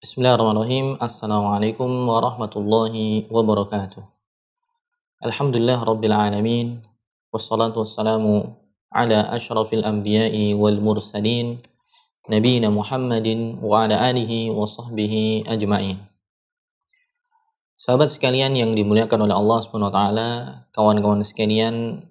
Bismillahirrahmanirrahim. Assalamualaikum warahmatullahi wabarakatuh. Alhamdulillah Rabbil Alamin. Wassalatu wassalamu ala ashrafil anbiya'i wal mursalin. Nabiina Muhammadin wa ala alihi wa sahbihi ajma'in. Sahabat sekalian yang dimuliakan oleh Allah SWT, kawan-kawan sekalian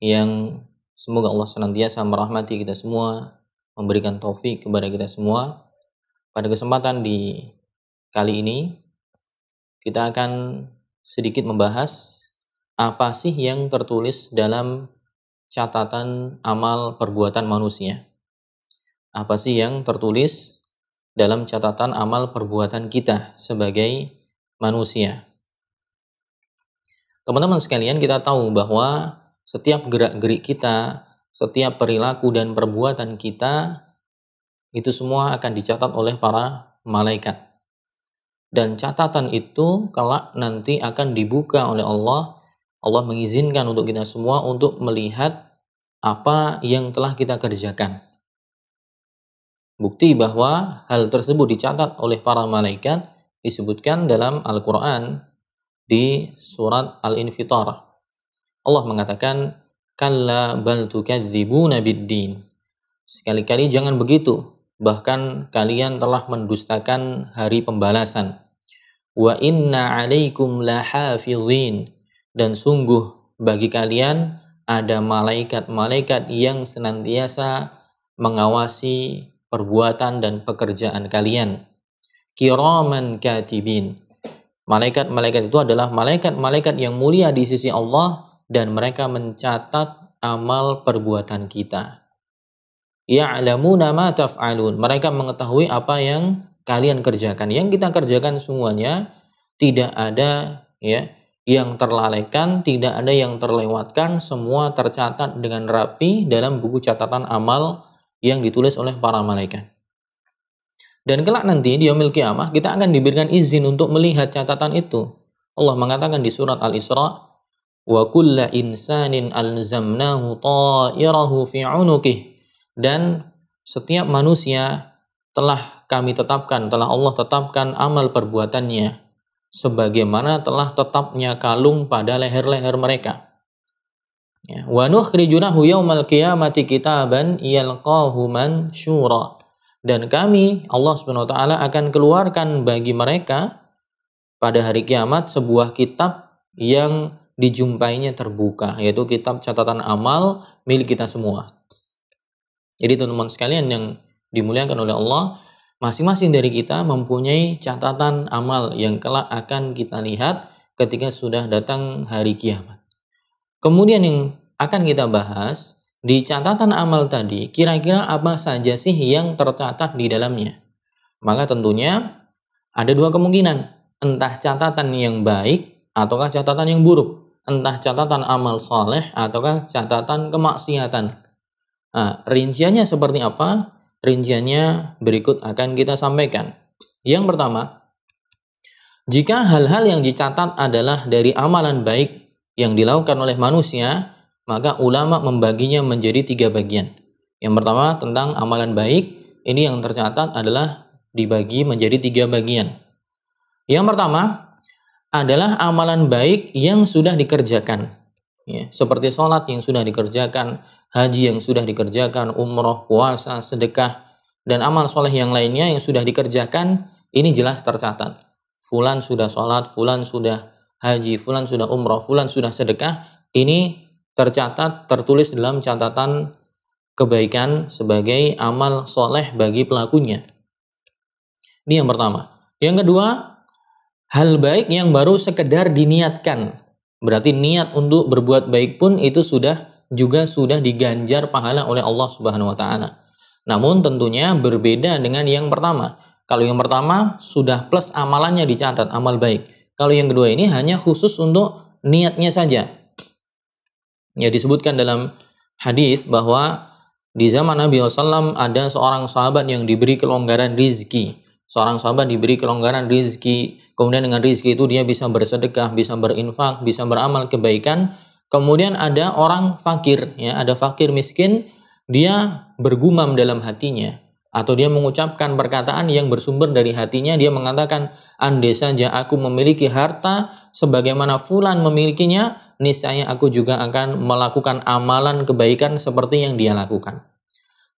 yang semoga Allah senantiasa merahmati kita semua, memberikan taufik kepada kita semua. Pada kesempatan di kali ini, kita akan sedikit membahas apa sih yang tertulis dalam catatan amal perbuatan manusia. Apa sih yang tertulis dalam catatan amal perbuatan kita sebagai manusia. Teman-teman sekalian, kita tahu bahwa setiap gerak-gerik kita, setiap perilaku dan perbuatan kita, itu semua akan dicatat oleh para malaikat. Dan catatan itu kelak nanti akan dibuka oleh Allah. Allah mengizinkan untuk kita semua untuk melihat apa yang telah kita kerjakan. Bukti bahwa hal tersebut dicatat oleh para malaikat disebutkan dalam Al-Quran di surat Al-Infitar. Allah mengatakan, "Kalla bal tukadzibuna biddin." Sekali-kali jangan begitu. Bahkan kalian telah mendustakan hari pembalasan. Wa inna alaikum lahafizin. Dan sungguh bagi kalian ada malaikat-malaikat yang senantiasa mengawasi perbuatan dan pekerjaan kalian. Kiraman katibin. Malaikat-malaikat itu adalah malaikat-malaikat yang mulia di sisi Allah dan mereka mencatat amal perbuatan kita. Ya'lamuna ma taf'alun. Mereka mengetahui apa yang kalian kerjakan. Yang kita kerjakan semuanya tidak ada yang terlalaikan, tidak ada yang terlewatkan, semua tercatat dengan rapi dalam buku catatan amal yang ditulis oleh para malaikat. Dan kelak nanti di yaumil qiyamah kita akan diberikan izin untuk melihat catatan itu. Allah mengatakan di surat Al-Isra, "Wa kulla insanin alzamnahu ta'irahu fi 'unuqihi." Dan setiap manusia telah Allah tetapkan amal perbuatannya sebagaimana telah tetapnya kalung pada leher-leher mereka. Wa nukhriju lahu yaumal qiyamati kitaban yalqahu mansyura. Dan kami, Allah SWT akan keluarkan bagi mereka pada hari kiamat sebuah kitab yang dijumpainya terbuka, yaitu kitab catatan amal milik kita semua. Jadi teman-teman sekalian yang dimuliakan oleh Allah, masing-masing dari kita mempunyai catatan amal yang kelak akan kita lihat ketika sudah datang hari kiamat. Kemudian yang akan kita bahas, di catatan amal tadi, kira-kira apa saja sih yang tercatat di dalamnya? Maka tentunya ada dua kemungkinan, entah catatan yang baik ataukah catatan yang buruk, entah catatan amal soleh ataukah catatan kemaksiatan. Nah, rinciannya seperti apa? Rinciannya berikut akan kita sampaikan. Yang pertama, jika hal-hal yang dicatat adalah dari amalan baik yang dilakukan oleh manusia, maka ulama membaginya menjadi 3 bagian. Yang pertama tentang amalan baik, ini yang tercatat adalah dibagi menjadi 3 bagian. Yang pertama adalah amalan baik yang sudah dikerjakan. Seperti sholat yang sudah dikerjakan, haji yang sudah dikerjakan, umroh, puasa, sedekah, dan amal soleh yang lainnya yang sudah dikerjakan, ini jelas tercatat. Fulan sudah sholat, fulan sudah haji, fulan sudah umroh, fulan sudah sedekah, ini tercatat, tertulis dalam catatan kebaikan sebagai amal soleh bagi pelakunya. Ini yang pertama. Yang kedua, hal baik yang baru sekedar diniatkan. Berarti niat untuk berbuat baik pun itu sudah diganjar pahala oleh Allah Subhanahu wa taala. Namun tentunya berbeda dengan yang pertama. Kalau yang pertama sudah plus amalannya dicatat, amal baik. Kalau yang kedua ini hanya khusus untuk niatnya saja. Ya, disebutkan dalam hadis bahwa di zaman Nabi SAW ada seorang sahabat yang diberi kelonggaran rizki. Seorang sahabat diberi kelonggaran rizki. Kemudian dengan rizki itu dia bisa bersedekah, bisa berinfak, bisa beramal kebaikan. Kemudian ada orang fakir, ada fakir miskin, dia bergumam dalam hatinya, Atau dia mengucapkan perkataan yang bersumber dari hatinya, dia mengatakan, andai saja aku memiliki harta sebagaimana fulan memilikinya, niscaya aku juga akan melakukan amalan kebaikan seperti yang dia lakukan.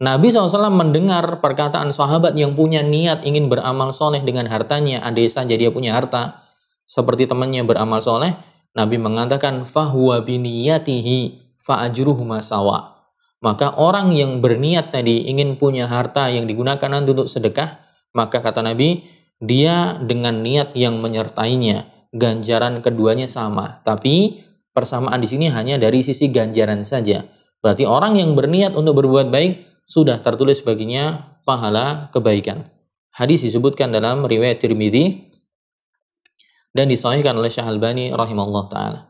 Nabi SAW mendengar perkataan sahabat yang punya niat ingin beramal soleh dengan hartanya, andai saja dia punya harta seperti temannya beramal soleh, Nabi mengatakan, fahuwa biniyatihi fa'ajruhuma sawa. Maka orang yang berniat tadi ingin punya harta yang digunakan nanti untuk sedekah, maka kata Nabi, dia dengan niat yang menyertainya, ganjaran keduanya sama. Tapi persamaan di sini hanya dari sisi ganjaran saja. Berarti orang yang berniat untuk berbuat baik sudah tertulis baginya pahala kebaikan. Hadis disebutkan dalam riwayat Tirmidzi dan disahihkan oleh Syekh Albani rahimahullah taala.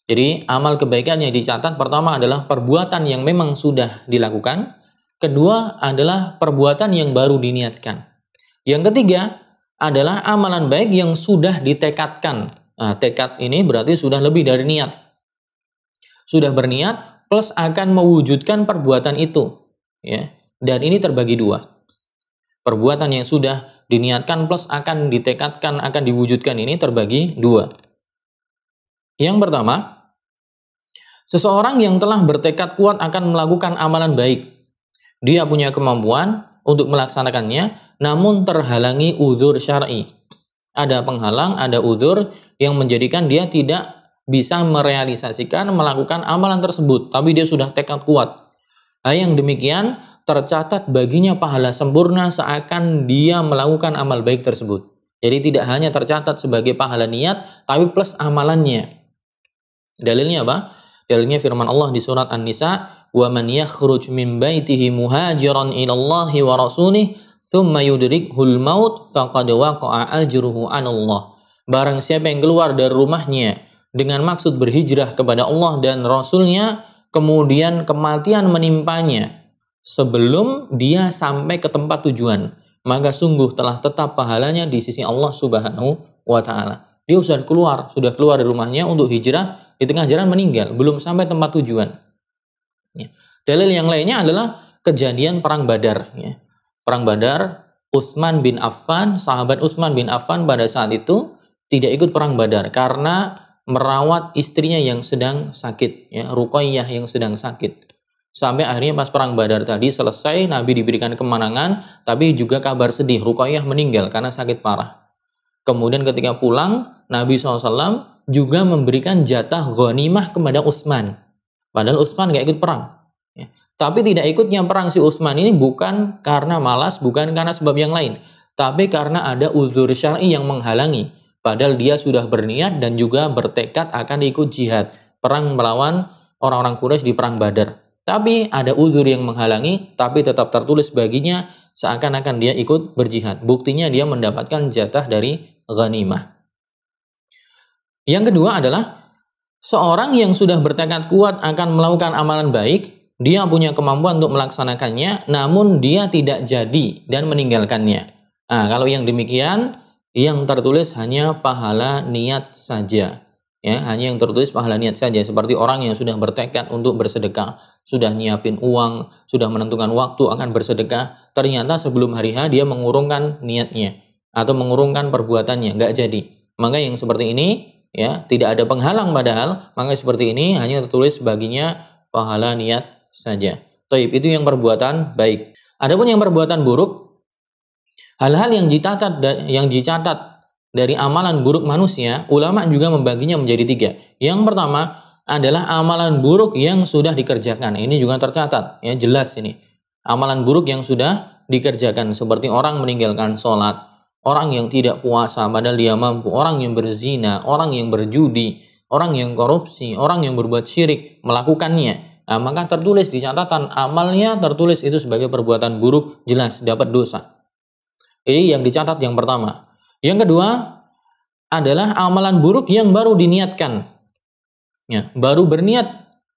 Jadi amal kebaikan yang dicatat pertama adalah perbuatan yang memang sudah dilakukan. Kedua adalah perbuatan yang baru diniatkan. Yang ketiga adalah amalan baik yang sudah ditekadkan. Nah, tekad ini berarti sudah lebih dari niat. Sudah berniat plus akan mewujudkan perbuatan itu. Ya. Dan ini terbagi dua. Perbuatan yang sudah diniatkan plus akan ditekadkan, akan diwujudkan ini terbagi dua. Yang pertama, seseorang yang telah bertekad kuat akan melakukan amalan baik. Dia punya kemampuan untuk melaksanakannya, namun terhalangi uzur syar'i. Ada penghalang, ada uzur yang menjadikan dia tidak bisa merealisasikan, melakukan amalan tersebut. Tapi dia sudah tekad kuat. Yang demikian tercatat baginya pahala sempurna seakan dia melakukan amal baik tersebut. Jadi tidak hanya tercatat sebagai pahala niat, tapi plus amalannya. Dalilnya apa? Dalilnya firman Allah di surat An-Nisa, "Wa man yakhruj min baitihi muhajiran ila Allah wa rasulih, thumma yudrikhul maut faqad waqa'a ajruhu 'ala Allah." Barang siapa yang keluar dari rumahnya dengan maksud berhijrah kepada Allah dan Rasulnya, kemudian kematian menimpanya sebelum dia sampai ke tempat tujuan, maka sungguh telah tetap pahalanya di sisi Allah Subhanahu wa taala. Dia sudah keluar dari rumahnya untuk hijrah, di tengah jalan meninggal, belum sampai tempat tujuan. Ya. Dalil yang lainnya adalah kejadian perang Badar. Ya. Perang Badar, Utsman bin Affan, sahabat Utsman bin Affan pada saat itu tidak ikut perang Badar karena merawat istrinya yang sedang sakit, ya, Ruqayyah yang sedang sakit. Sampai akhirnya pas perang Badar tadi selesai, Nabi diberikan kemenangan, tapi juga kabar sedih, Ruqayyah meninggal karena sakit parah. Kemudian ketika pulang, Nabi SAW juga memberikan jatah ghanimah kepada Utsman. Padahal Utsman gak ikut perang. Ya. Tapi tidak ikutnya perang si Utsman ini bukan karena malas, bukan karena sebab yang lain. Tapi karena ada uzur syar'i yang menghalangi. Padahal dia sudah berniat dan juga bertekad akan ikut jihad. Perang melawan orang-orang Quraisy di perang Badar. Tapi ada uzur yang menghalangi, tapi tetap tertulis baginya seakan-akan dia ikut berjihad. Buktinya dia mendapatkan jatah dari ghanimah. Yang kedua adalah seorang yang sudah bertekad kuat akan melakukan amalan baik, dia punya kemampuan untuk melaksanakannya, namun dia tidak jadi dan meninggalkannya. Nah, kalau yang demikian, yang tertulis hanya pahala niat saja. Ya, hanya yang tertulis pahala niat saja. Seperti orang yang sudah bertekad untuk bersedekah, sudah nyiapin uang, sudah menentukan waktu akan bersedekah, ternyata sebelum hari H dia mengurungkan niatnya atau mengurungkan perbuatannya, nggak jadi. Maka yang seperti ini, ya, tidak ada penghalang padahal, maka seperti ini hanya tertulis baginya pahala niat saja. Taib, itu yang perbuatan baik. Adapun yang perbuatan buruk, hal-hal yang dicatat dari amalan buruk manusia, ulama juga membaginya menjadi 3. Yang pertama adalah amalan buruk yang sudah dikerjakan. Ini juga tercatat, ya, jelas ini. Amalan buruk yang sudah dikerjakan, seperti orang meninggalkan sholat, orang yang tidak puasa padahal dia mampu, orang yang berzina, orang yang berjudi, orang yang korupsi, orang yang berbuat syirik, melakukannya. Nah, maka tertulis di catatan amalnya, tertulis itu sebagai perbuatan buruk, jelas dapat dosa. Ini yang dicatat yang pertama. Yang kedua adalah amalan buruk yang baru diniatkan. Ya, baru berniat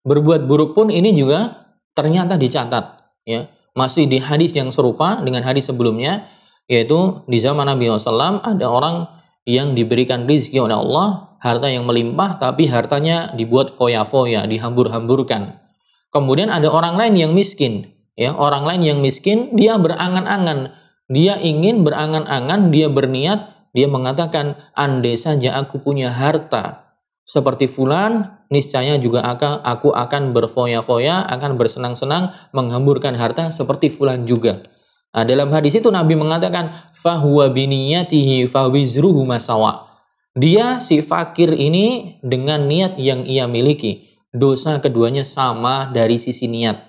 berbuat buruk pun ini juga ternyata dicatat. Ya, masih di hadis yang serupa dengan hadis sebelumnya, yaitu di zaman Nabi SAW ada orang yang diberikan rezeki oleh Allah, harta yang melimpah, tapi hartanya dibuat foya-foya, dihambur-hamburkan. Kemudian ada orang lain yang miskin, ya, orang lain yang miskin, dia berangan-angan, dia ingin berangan-angan, dia berniat, dia mengatakan, andai saja aku punya harta seperti fulan, niscaya juga aku akan berfoya-foya, akan bersenang-senang, menghamburkan harta seperti fulan juga. Nah, dalam hadis itu Nabi mengatakan, fahuwa biniyatihi fawizruhu masawa. Dia si fakir ini dengan niat yang ia miliki, dosa keduanya sama dari sisi niat.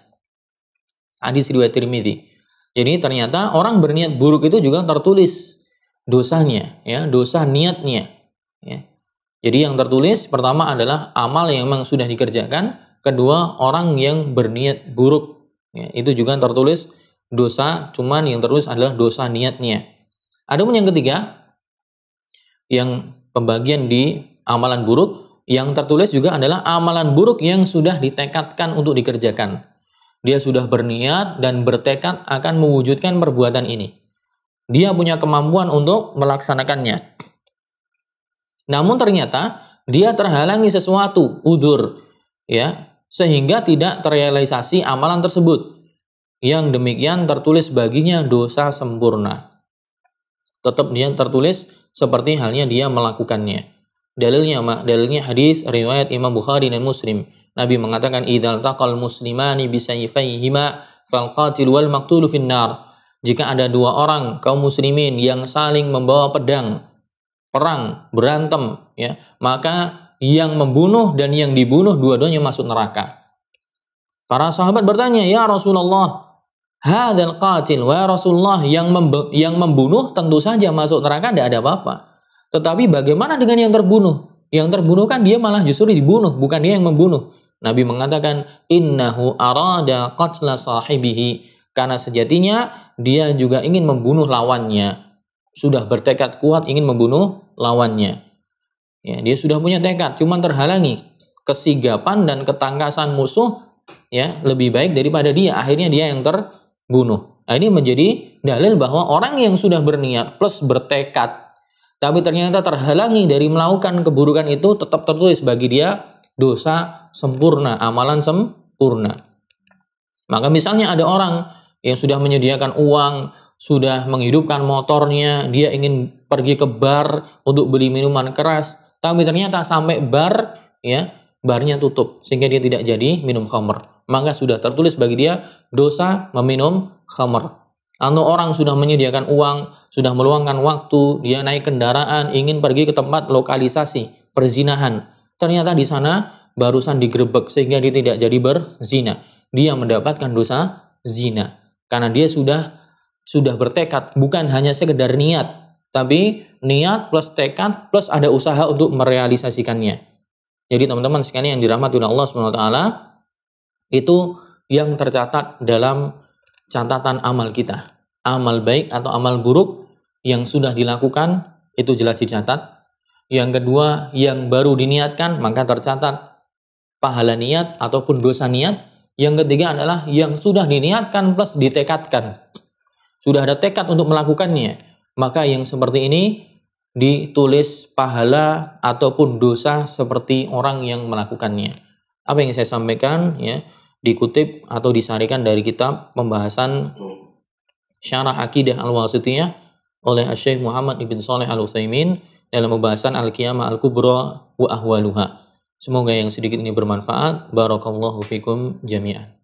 Hadis riwayat Tirmidzi. Jadi ternyata orang berniat buruk itu juga tertulis dosanya, ya, dosa niatnya, ya. Jadi yang tertulis pertama adalah amal yang memang sudah dikerjakan, kedua orang yang berniat buruk, ya, itu juga tertulis dosa, cuman yang tertulis adalah dosa niatnya. Adapun yang ketiga, yang pembagian di amalan buruk, yang tertulis juga adalah amalan buruk yang sudah ditekadkan untuk dikerjakan. Dia sudah berniat dan bertekad akan mewujudkan perbuatan ini. Dia punya kemampuan untuk melaksanakannya. Namun ternyata dia terhalangi sesuatu, udzur, ya, sehingga tidak terrealisasi amalan tersebut. Yang demikian tertulis baginya dosa sempurna. Tetap dia tertulis seperti halnya dia melakukannya. Dalilnya hadis riwayat Imam Bukhari dan Muslim. Nabi mengatakan, idzal taqal muslimani bisayfayhima fal qatil wal maqtulu finnar. Jika ada dua orang kaum muslimin yang saling membawa pedang, perang, berantem, ya, maka yang membunuh dan yang dibunuh dua-duanya masuk neraka. Para sahabat bertanya, ya Rasulullah, hadzal qatil, wa Rasulullah, yang membunuh tentu saja masuk neraka, tidak ada apa-apa. Tetapi bagaimana dengan yang terbunuh? Yang terbunuh kan dia malah justru dibunuh, bukan dia yang membunuh. Nabi mengatakan, innahu arada qatla sahibihi, karena sejatinya dia juga ingin membunuh lawannya. Sudah bertekad kuat ingin membunuh lawannya. Ya, dia sudah punya tekad, cuman terhalangi. Kesigapan dan ketangkasan musuh, ya, lebih baik daripada dia. Akhirnya dia yang terbunuh. Nah, ini menjadi dalil bahwa orang yang sudah berniat plus bertekad, tapi ternyata terhalangi dari melakukan keburukan itu, tetap tertulis bagi dia dosa sempurna, amalan sempurna. Maka misalnya ada orang yang sudah menyediakan uang, sudah menghidupkan motornya, dia ingin pergi ke bar untuk beli minuman keras, tapi ternyata sampai bar, ya, barnya tutup sehingga dia tidak jadi minum khamr. Maka sudah tertulis bagi dia dosa meminum khamr. Atau orang sudah menyediakan uang, sudah meluangkan waktu, dia naik kendaraan ingin pergi ke tempat lokalisasi perzinahan. Ternyata di sana barusan digerebek sehingga dia tidak jadi berzina. Dia mendapatkan dosa zina karena dia sudah bertekad, bukan hanya sekedar niat, tapi niat plus tekad plus ada usaha untuk merealisasikannya. Jadi teman-teman sekalian yang dirahmati oleh Allah SWT, itu yang tercatat dalam catatan amal kita. Amal baik atau amal buruk yang sudah dilakukan itu jelas dicatat. Yang kedua, yang baru diniatkan maka tercatat pahala niat ataupun dosa niat. Yang ketiga adalah yang sudah diniatkan plus ditekadkan. Sudah ada tekad untuk melakukannya, maka yang seperti ini ditulis pahala ataupun dosa seperti orang yang melakukannya. Apa yang saya sampaikan, ya, dikutip atau disarikan dari kitab pembahasan Syarah Aqidah Al-Wasithiyah oleh Syekh Muhammad ibn Shalih Al-Utsaimin dalam pembahasan Al-Qiyamah Al-Kubra wa Ahwaluha. Semoga yang sedikit ini bermanfaat. Barakallahu fikum jami'an.